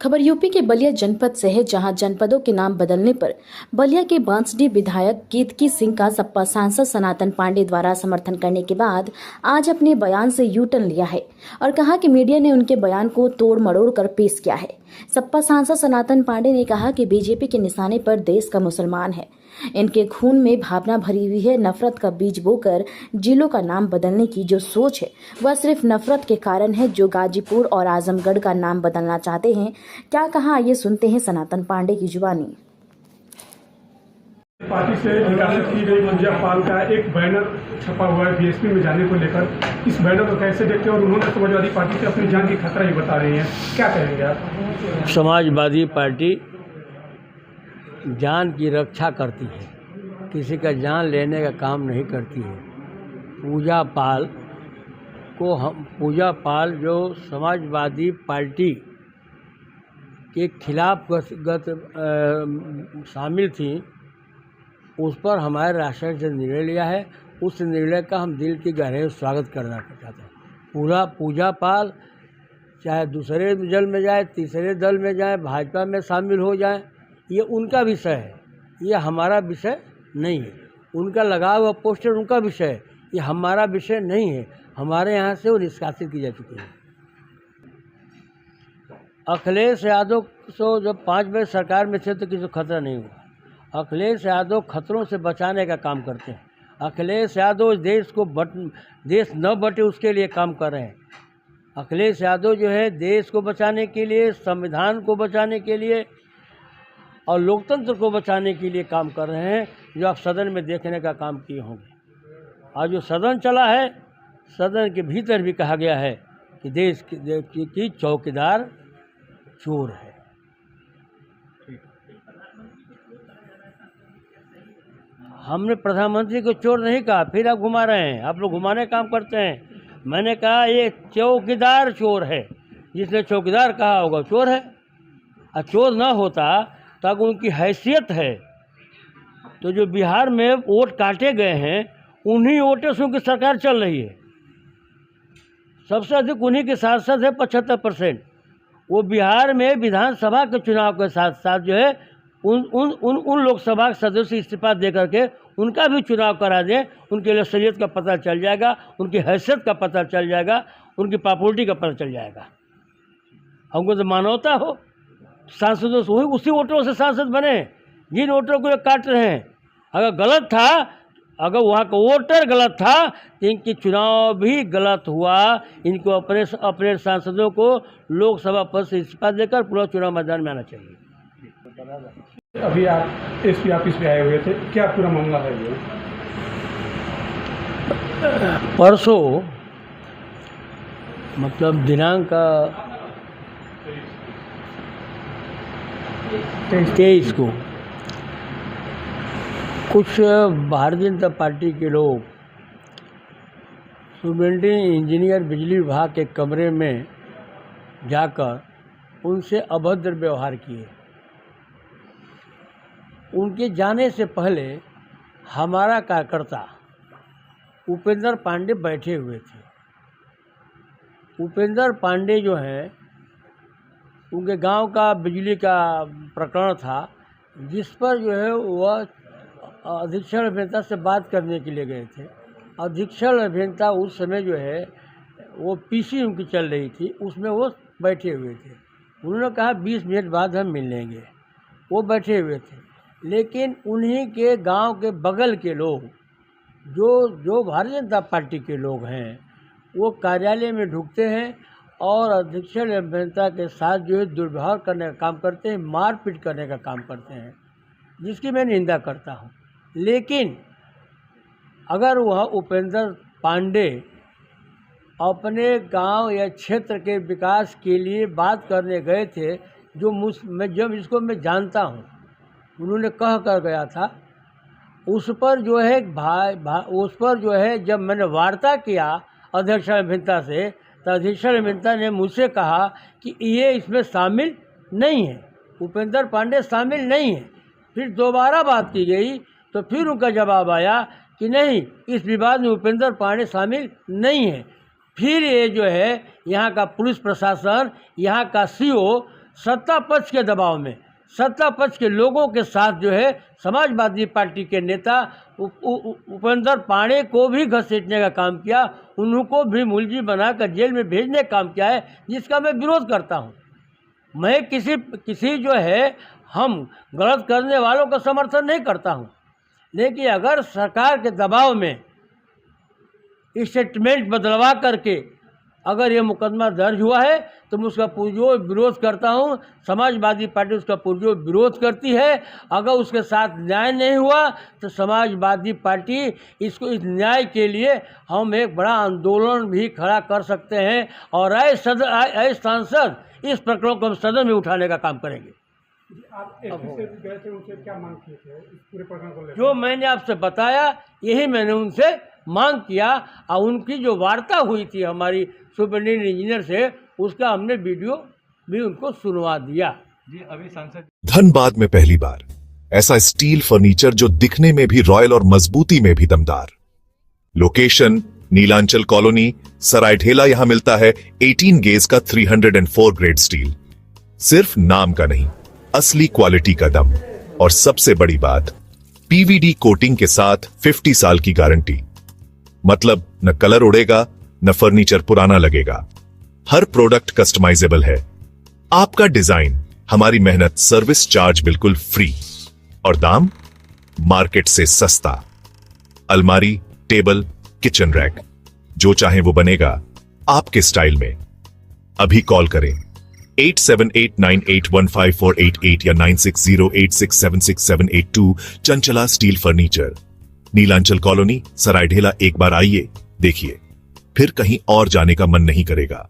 खबर यूपी के बलिया जनपद से है, जहां जनपदों के नाम बदलने पर बलिया के बांसडीह विधायक केतकी सिंह का सपा सांसद सनातन पांडे द्वारा समर्थन करने के बाद आज अपने बयान से यू टर्न लिया है और कहा कि मीडिया ने उनके बयान को तोड़ मरोड़ कर पेश किया है। सपा सांसद सनातन पांडे ने कहा कि बीजेपी के निशाने पर देश का मुसलमान है, इनके खून में भावना भरी हुई है। नफरत का बीज बोकर जिलों का नाम बदलने की जो सोच है वह सिर्फ नफरत के कारण है। जो गाजीपुर और आजमगढ़ का नाम बदलना चाहते हैं, क्या कहा आइए सुनते हैं सनातन पांडे की जुबानी। पार्टी से निकासित की गई मंजिया पाल का एक बैनर छपा हुआ है बीएसपी में जाने को लेकर। इस बैनर को कैसे देखते हैं और उन्होंने समाजवादी पार्टी से अपनी जान की खतरा ही बता रही है, क्या कहेंगे आप? समाजवादी पार्टी जान की रक्षा करती है, किसी का जान लेने का काम नहीं करती है। पूजा पाल जो समाजवादी पार्टी के खिलाफ शामिल थी, उस पर हमारे राष्ट्र से निर्णय लिया है। उस निर्णय का हम दिल की गहराई से स्वागत करना चाहते हैं। पूजा पाल चाहे दूसरे दल में जाए, तीसरे दल में जाए, भाजपा में शामिल हो जाए, ये उनका विषय है, ये हमारा विषय नहीं है। उनका लगा हुआ पोस्टर उनका विषय है, ये हमारा विषय नहीं है। हमारे यहाँ से वो निष्कासित की जा चुकी है। अखिलेश यादव तो जब 5 बजे सरकार में थे तो किसी को खतरा नहीं हुआ। अखिलेश यादव खतरों से बचाने का काम करते हैं। अखिलेश यादव देश न बटे उसके लिए काम कर रहे हैं। अखिलेश यादव जो है देश को बचाने के लिए, संविधान को बचाने के लिए और लोकतंत्र को बचाने के लिए काम कर रहे हैं, जो आप सदन में देखने का काम किए होंगे। आज जो सदन चला है, सदन के भीतर भी कहा गया है कि देश की चौकीदार चोर है। हमने प्रधानमंत्री को चोर नहीं कहा, फिर आप घुमा रहे हैं, आप लोग घुमाने का काम करते हैं। मैंने कहा ये चौकीदार चोर है, जिसने चौकीदार कहा होगा चोर है। और चोर ना होता तो अगर उनकी हैसियत है तो जो बिहार में वोट काटे गए हैं, उन्हीं वोटों से उनकी सरकार चल रही है। सबसे अधिक उन्हीं के सांसद है 75%। वो बिहार में विधानसभा के चुनाव के साथ साथ जो है उन लोकसभा के सदस्य इस्तीफा दे करके उनका भी चुनाव करा दें, उनके लिए शरीयत का पता चल जाएगा, उनकी हैसियत का पता चल जाएगा, उनकी पॉपुलरिटी का पता चल जाएगा। हमको तो मानवता हो, सांसदों से उसी वोटरों से सांसद बने जिन वोटरों को ये काट रहे हैं। अगर गलत था, अगर वहाँ का वोटर गलत था तो इनकी चुनाव भी गलत हुआ। इनको अपने सांसदों को लोकसभा पद से इस्तीफा देकर पूरा चुनाव मैदान में आना चाहिए। अभी आप एसपी ऑफिस पे आए हुए थे, क्या पूरा मामला है ये? परसों मतलब दिनांक 23 को कुछ भारतीय जनता पार्टी के लोग सुब्रिंटेंडेंट इंजीनियर बिजली विभाग के कमरे में जाकर उनसे अभद्र व्यवहार किए। उनके जाने से पहले हमारा कार्यकर्ता उपेंद्र पांडे बैठे हुए थे। उपेंद्र पांडे जो हैं, उनके गांव का बिजली का प्रकरण था, जिस पर जो है वह अधीक्षण अभियंता से बात करने के लिए गए थे। अधीक्षण अभियंता उस समय जो है वो पीसी उनकी चल रही थी, उसमें वो बैठे हुए थे। उन्होंने कहा 20 मिनट बाद हम मिल लेंगे, वो बैठे हुए थे। लेकिन उन्हीं के गांव के बगल के लोग जो भारतीय जनता पार्टी के लोग हैं, वो कार्यालय में ढुकते हैं और अधीक्षण अभियंता के साथ जो है दुर्व्यवहार करने का काम करते हैं, मारपीट करने का काम करते हैं, जिसकी मैं निंदा करता हूं। लेकिन अगर वह उपेंद्र पांडे अपने गांव या क्षेत्र के विकास के लिए बात करने गए थे, जिसको मैं जानता हूं, उन्होंने कह कर गया था, उस पर जो है जब मैंने वार्ता किया अध्यक्ष अभियंता से, तो अध्यक्ष अभियंता ने मुझसे कहा कि ये इसमें शामिल नहीं है, उपेंद्र पांडे शामिल नहीं है। फिर दोबारा बात की गई तो फिर उनका जवाब आया कि नहीं, इस विवाद में उपेंद्र पांडे शामिल नहीं है। फिर ये जो है यहाँ का पुलिस प्रशासन, यहाँ का सीओ सत्ता पक्ष के दबाव में, सत्ता पक्ष के लोगों के साथ जो है समाजवादी पार्टी के नेता उपेंद्र पांडे को भी घसीटने का काम किया, उनको भी मुलजिम बनाकर जेल में भेजने का काम किया है, जिसका मैं विरोध करता हूँ। मैं किसी जो है हम गलत करने वालों का समर्थन नहीं करता हूँ, लेकिन अगर सरकार के दबाव में स्टेटमेंट बदलवा करके अगर ये मुकदमा दर्ज हुआ है तो मैं उसका पुरजोर विरोध करता हूँ। समाजवादी पार्टी उसका पुरजोर विरोध करती है। अगर उसके साथ न्याय नहीं हुआ तो समाजवादी पार्टी इस न्याय के लिए हम एक बड़ा आंदोलन भी खड़ा कर सकते हैं और आए सांसद इस प्रकरण को हम सदन में उठाने का काम करेंगे। आप एसपी से गए थे, उनसे क्या मांग किए थे इस पूरे प्रकरण को लेकर? जो मैंने आपसे बताया यही मैंने उनसे मांग किया और उनकी जो वार्ता हुई थी हमारी सुपरिटेंडेंट इंजीनियर से, उसका हमने वीडियो भी उनको सुनवा दिया। जी अभी सांसद धनबाद में पहली बार ऐसा स्टील फर्नीचर जो दिखने में भी रॉयल और मजबूती में भी दमदार। Location Nilanchal colony, Saraidhela. यहां मिलता है 18 गेज का 304 ग्रेड स्टील। सिर्फ नाम का नहीं, असली क्वालिटी का दम। और सबसे बड़ी बात, पीवीडी कोटिंग के साथ 50 साल की गारंटी। मतलब न कलर उड़ेगा न फर्नीचर पुराना लगेगा। हर प्रोडक्ट कस्टमाइजेबल है। आपका डिजाइन, हमारी मेहनत, सर्विस चार्ज बिल्कुल फ्री और दाम मार्केट से सस्ता। अलमारी, टेबल, किचन रैक, जो चाहे वो बनेगा आपके स्टाइल में। अभी कॉल करें 8789815488 या 9608676782। Chanchala steel furniture, Nilanchal colony, Saraidhela. एक बार आइए, देखिए, फिर कहीं और जाने का मन नहीं करेगा।